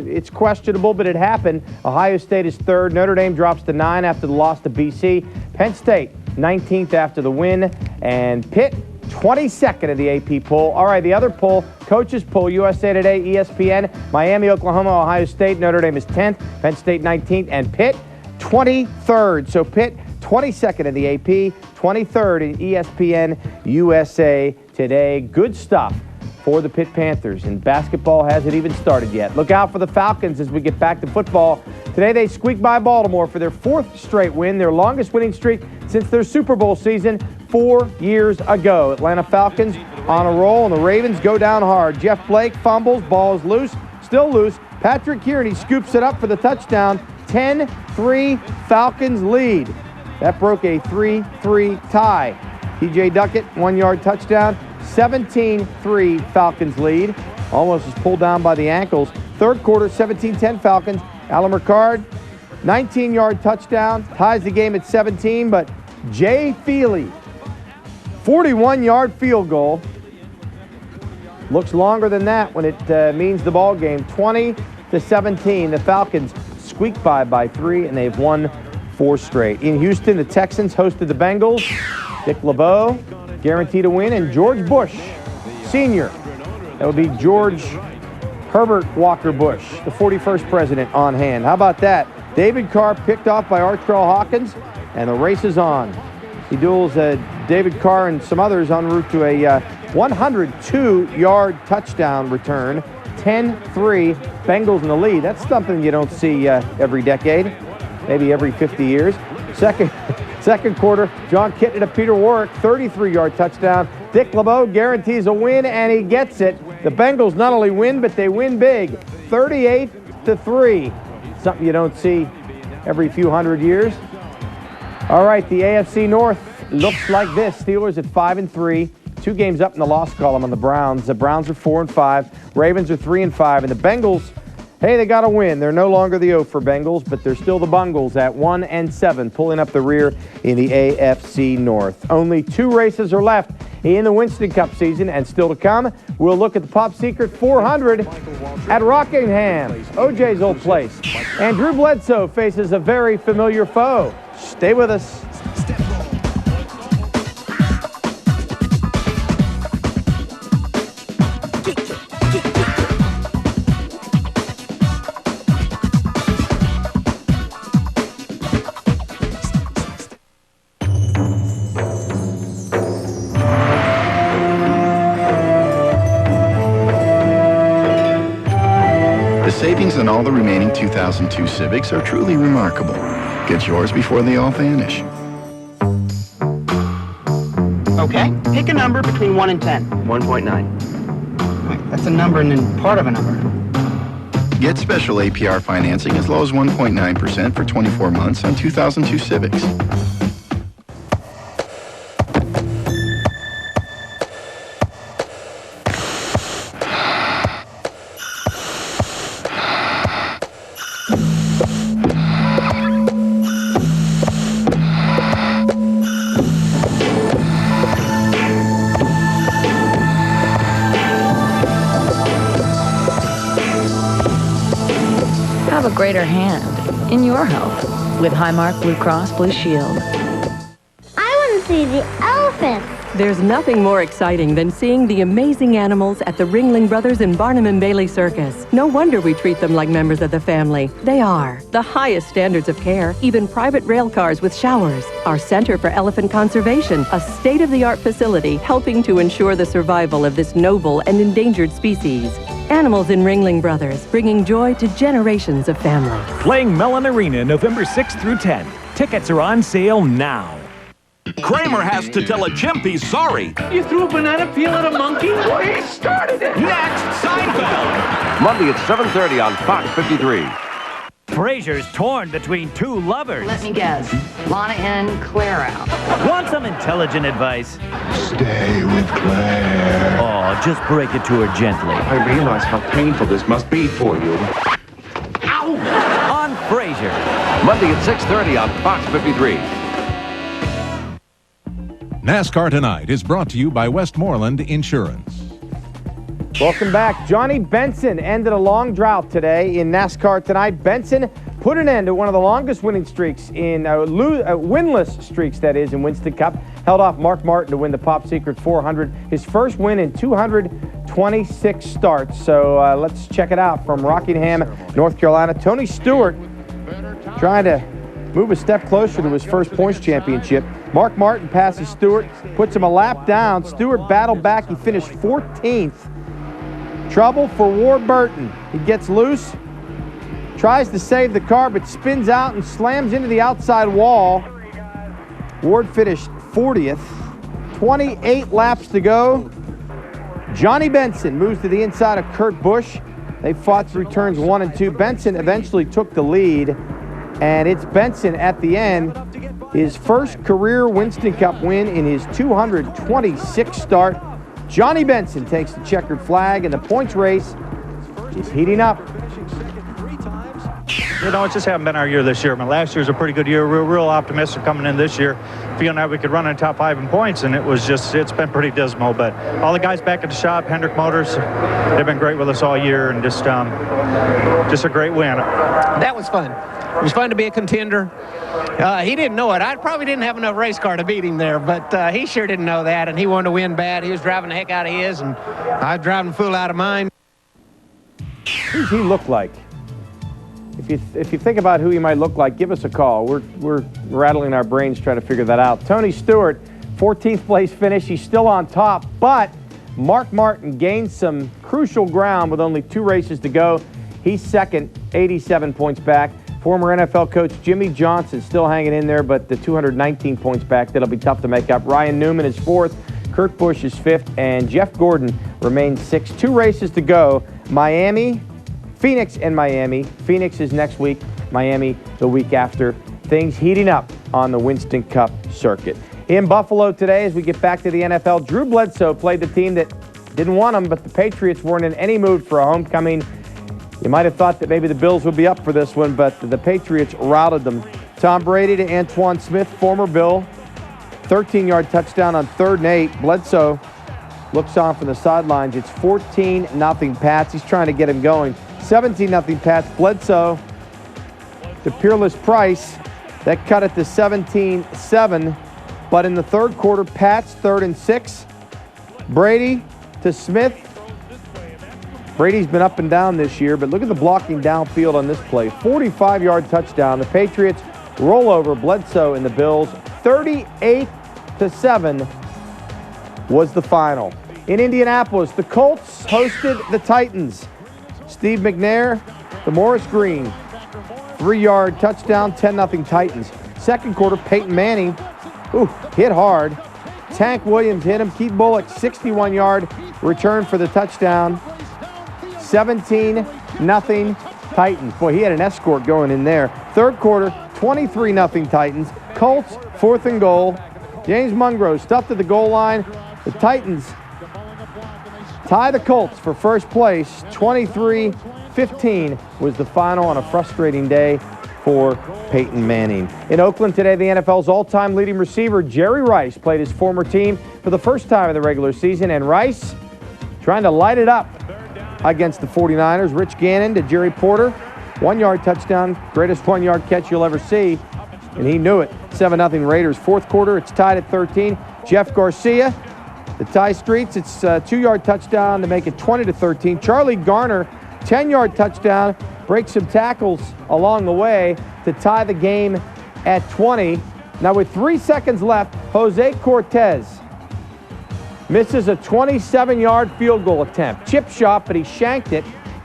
It's questionable, but it happened. Ohio State is 3rd. Notre Dame drops to 9 after the loss to BC. Penn State, 19th after the win. And Pitt, 22nd in the AP poll. All right, the other poll, coaches poll, USA Today, ESPN, Miami, Oklahoma, Ohio State. Notre Dame is 10th. Penn State, 19th. And Pitt, 23rd. So Pitt, 22nd in the AP, 23rd in ESPN, USA Today. Good stuff for the Pitt Panthers, and basketball hasn't even started yet. Look out for the Falcons as we get back to football. Today they squeaked by Baltimore for their 4th straight win, their longest winning streak since their Super Bowl season 4 years ago. Atlanta Falcons on a roll, and the Ravens go down hard. Jeff Blake fumbles, ball is loose, still loose. Patrick Kearney scoops it up for the touchdown. 10-3 Falcons lead. That broke a 3-3 tie. TJ Duckett, 1-yard touchdown. 17-3 Falcons lead. Almost is pulled down by the ankles. Third quarter, 17-10 Falcons. Alan Ricard, 19-yard touchdown. Ties the game at 17, but Jay Feely, 41-yard field goal. Looks longer than that when it means the ball game. 20-17. The Falcons squeak by 3, and they've won 4 straight. In Houston, the Texans hosted the Bengals. Dick LeBeau guaranteed a win, and George Bush Sr., that would be George Herbert Walker Bush, the 41st president, on hand. How about that? David Carr picked off by Artrell Hawkins, and the race is on. He duels David Carr and some others en route to a 102-yard touchdown return. 10-3, Bengals in the lead. That's something you don't see every decade, maybe every 50 years. Second quarter, John Kitna to Peter Warwick, 33-yard touchdown. Dick LeBeau guarantees a win, and he gets it. The Bengals not only win, but they win big, 38-3. Something you don't see every few hundred years. All right, the AFC North looks like this. Steelers at 5-3, 2 games up in the loss column on the Browns. The Browns are 4-5, Ravens are 3-5, and the Bengals, hey, they got to win. They're no longer the O for Bengals, but they're still the Bungles at 1-7, pulling up the rear in the AFC North. Only 2 races are left in the Winston Cup season, and still to come, we'll look at the Pop Secret 400 at Rockingham, OJ's old place. And Drew Bledsoe faces a very familiar foe. Stay with us. Savings on all the remaining 2002 Civics are truly remarkable. Get yours before they all vanish. Okay, pick a number between 1 and 10. 1.9. That's a number and then part of a number. Get special APR financing as low as 1.9% for 24 months on 2002 Civics. Have a greater hand in your health with Highmark Blue Cross Blue Shield. I want to see the elephants. There's nothing more exciting than seeing the amazing animals at the Ringling Brothers and Barnum and Bailey Circus. No wonder we treat them like members of the family. They are. The highest standards of care, even private rail cars with showers. Our Center for Elephant Conservation, a state-of-the-art facility helping to ensure the survival of this noble and endangered species. Animals in Ringling Brothers, bringing joy to generations of families. Playing Mellon Arena November 6th through 10th. Tickets are on sale now. Kramer has to tell a chimp he's sorry. You threw a banana peel at a monkey? Well, he started it. Next, Seinfeld. Monday at 7:30 on Fox 53. Frasier's torn between two lovers. Let me guess. Lana and Clara. Want some intelligent advice? Stay with Claire. Oh, just break it to her gently. I realize how painful this must be for you. Ow! On Frasier. Monday at 6:30 on Fox 53. NASCAR Tonight is brought to you by Westmoreland Insurance. Welcome back. Johnny Benson ended a long drought today in NASCAR Tonight. Benson put an end to one of the longest winning streaks in winless streaks, that is, in Winston Cup. Held off Mark Martin to win the Pop Secret 400. His first win in 226 starts. So let's check it out from Rockingham, North Carolina. Tony Stewart trying to move a step closer to his first points championship. Mark Martin passes Stewart, puts him a lap down. Stewart battled back. He finished 14th. Trouble for Warburton. He gets loose, tries to save the car, but spins out and slams into the outside wall. Ward finished 40th. 28 laps to go. Johnny Benson moves to the inside of Kurt Busch. They fought through turns 1 and 2. Benson eventually took the lead, and it's Benson at the end. His first career Winston Cup win in his 226th start. Johnny Benson takes the checkered flag, and the points race is heating up. You know, it just hasn't been our year this year. I mean, last year was a pretty good year. We were real optimistic coming in this year, feeling that we could run in top 5 in points, and it's been pretty dismal. But all the guys back at the shop, Hendrick Motors, they've been great with us all year, and just a great win. That was fun. It was fun to be a contender. He didn't know it. I probably didn't have enough race car to beat him there, but he sure didn't know that, and he wanted to win bad. He was driving the heck out of his, and I was driving the fool out of mine. Who does he look like? If you think about who he might look like, give us a call. We're rattling our brains trying to figure that out. Tony Stewart, 14th place finish. He's still on top, but Mark Martin gained some crucial ground with only 2 races to go. He's second, 87 points back. Former NFL coach Jimmy Johnson still hanging in there, but the 219 points back, that'll be tough to make up. Ryan Newman is 4th, Kurt Busch is 5th, and Jeff Gordon remains 6th. 2 races to go. Miami, Phoenix, and Miami. Phoenix is next week, Miami the week after. Things heating up on the Winston Cup circuit. In Buffalo today, as we get back to the NFL, Drew Bledsoe played the team that didn't want him, but the Patriots weren't in any mood for a homecoming. You might have thought that maybe the Bills would be up for this one, but the Patriots routed them. Tom Brady to Antoine Smith, former Bill. 13-yard touchdown on 3rd and 8. Bledsoe looks on from the sidelines. It's 14-0 Pats. He's trying to get him going. 17-0 Pats. Bledsoe to Peerless Price. That cut it to 17-7. But in the third quarter, Pats 3rd and 6. Brady to Smith. Brady's been up and down this year, but look at the blocking downfield on this play. 45-yard touchdown. The Patriots roll over Bledsoe and the Bills. 38-7 was the final. In Indianapolis, the Colts hosted the Titans. Steve McNair, the Morris Green, 3-yard touchdown, 10-0 Titans. Second quarter, Peyton Manning, hit hard. Tank Williams hit him. Keith Bullock, 61-yard return for the touchdown. 17-0 Titans. Boy, he had an escort going in there. Third quarter, 23-0 Titans. Colts, 4th and goal. James Monroe stuffed at the goal line. The Titans tie the Colts for first place. 23-15 was the final on a frustrating day for Peyton Manning. In Oakland today, the NFL's all-time leading receiver, Jerry Rice, played his former team for the first time in the regular season, and Rice trying to light it up against the 49ers. Rich Gannon to Jerry Porter. 1-yard touchdown, greatest 1-yard catch you'll ever see, and he knew it. 7-0 Raiders. Fourth quarter, it's tied at 13. Jeff Garcia, the tie streaks. It's a 2-yard touchdown to make it 20-13. Charlie Garner, 10-yard touchdown, breaks some tackles along the way to tie the game at 20. Now with 3 seconds left, Jose Cortez misses a 27-yard field goal attempt. Chip shot, but he shanked it,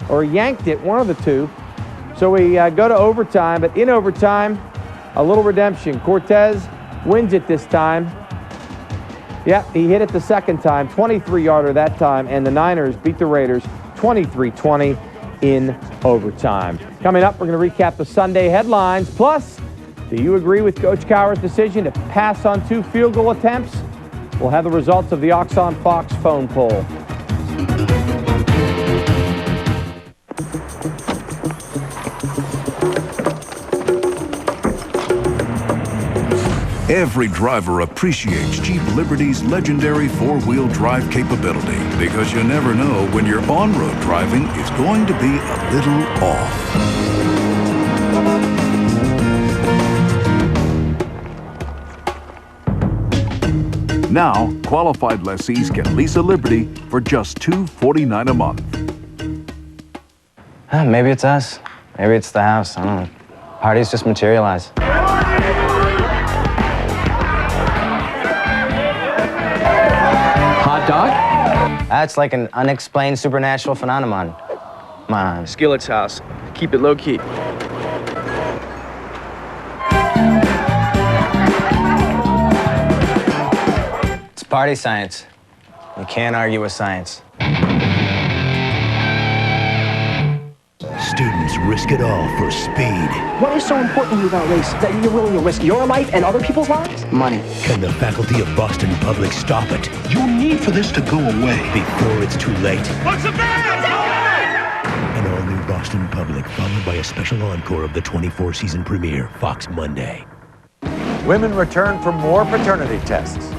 or yanked it, one of the two. So we go to overtime, but in overtime, a little redemption. Cortez wins it this time. Yeah, he hit it the second time, 23-yarder that time, and the Niners beat the Raiders 23-20 in overtime. Coming up, we're going to recap the Sunday headlines. Plus, do you agree with Coach Cowher's decision to pass on 2 field goal attempts? We'll have the results of the Ox on Fox phone poll. Every driver appreciates Jeep Liberty's legendary 4-wheel drive capability because you never know when your on-road driving is going to be a little off. Now, qualified lessees can lease a Liberty for just $249 a month. Maybe it's us. Maybe it's the house. I don't know. Parties just materialize. Hot dog? That's like an unexplained supernatural phenomenon. Skillet's house. Keep it low key. It's party science. You can't argue with science. Students risk it all for speed. What is so important to you about race that you're willing to risk your life and other people's lives? Money. Can the faculty of Boston Public stop it? You need for this to go away before it's too late. What's the matter? An all-new Boston Public, followed by a special encore of the 24 season premiere, Fox Monday. Women return for more paternity tests.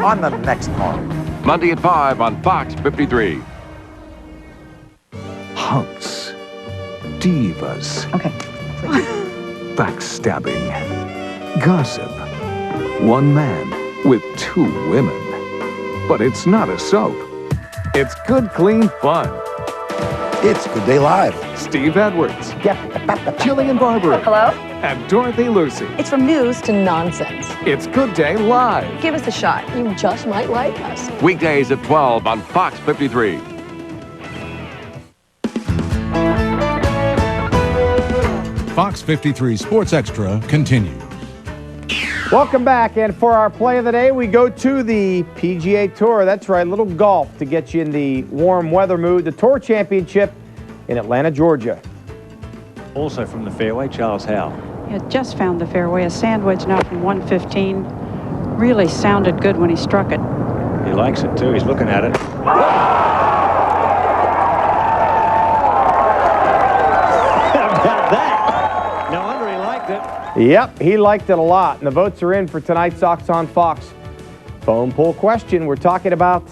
On the next part. Monday at 5 on Fox 53. Hunks. Divas. Okay. Backstabbing. Gossip. One man with 2 women. But it's not a soap. It's good, clean fun. It's Good Day Live. Steve Edwards. Jillian Barber. Hello? And Dorothy Lucy. It's from news to nonsense. It's Good Day Live. Give us a shot. You just might like us. Weekdays at 12 on Fox 53. Fox 53 Sports Extra continues. Welcome back, and for our play of the day, we go to the PGA Tour. That's right, a little golf to get you in the warm weather mood. The Tour Championship in Atlanta, Georgia. Also from the fairway, Charles Howell. Yeah, just found the fairway. A sand wedge now from 115. Really sounded good when he struck it. He likes it too. He's looking at it. Yep, he liked it a lot, and the votes are in for tonight's Ox on Fox phone poll question. We're talking about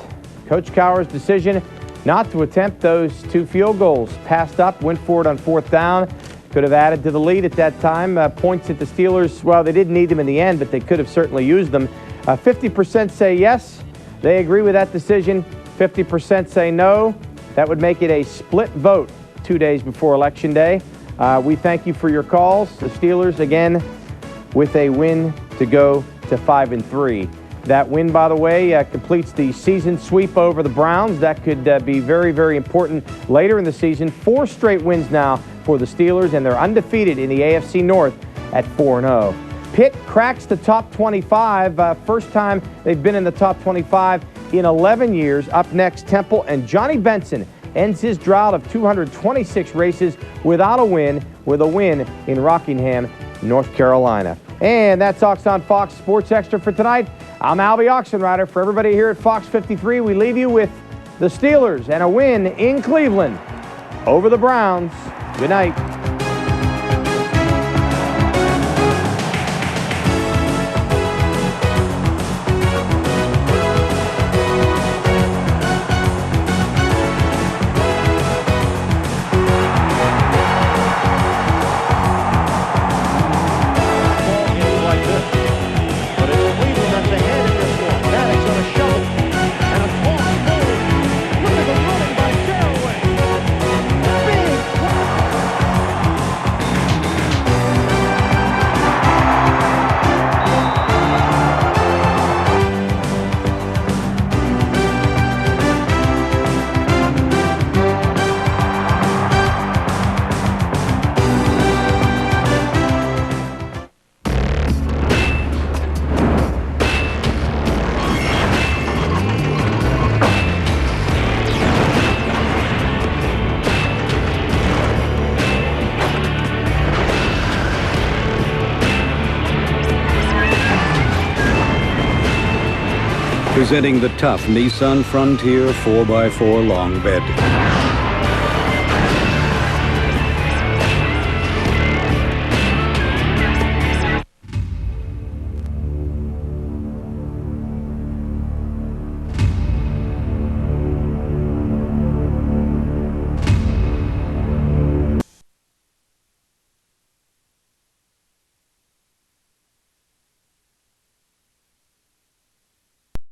Coach Cowher's decision not to attempt those 2 field goals. Passed up, went for it on 4th down. Could have added to the lead at that time. Points at the Steelers, well, they didn't need them in the end, but they could have certainly used them. 50% say yes, they agree with that decision. 50% say no. That would make it a split vote 2 days before Election Day. We thank you for your calls. The Steelers, again, with a win to go to 5-3. That win, by the way, completes the season sweep over the Browns. That could be very, very important later in the season. 4 straight wins now for the Steelers, and they're undefeated in the AFC North at 4-0. Pitt cracks the top 25. First time they've been in the top 25 in 11 years. Up next, Temple and Johnny Benson ends his drought of 226 races without a win, with a win in Rockingham, North Carolina. And that's Ox on Fox Sports Extra for tonight. I'm Albie Oxenrider. For everybody here at Fox 53, we leave you with the Steelers and a win in Cleveland over the Browns. Good night. presenting the tough Nissan Frontier 4x4 long bed.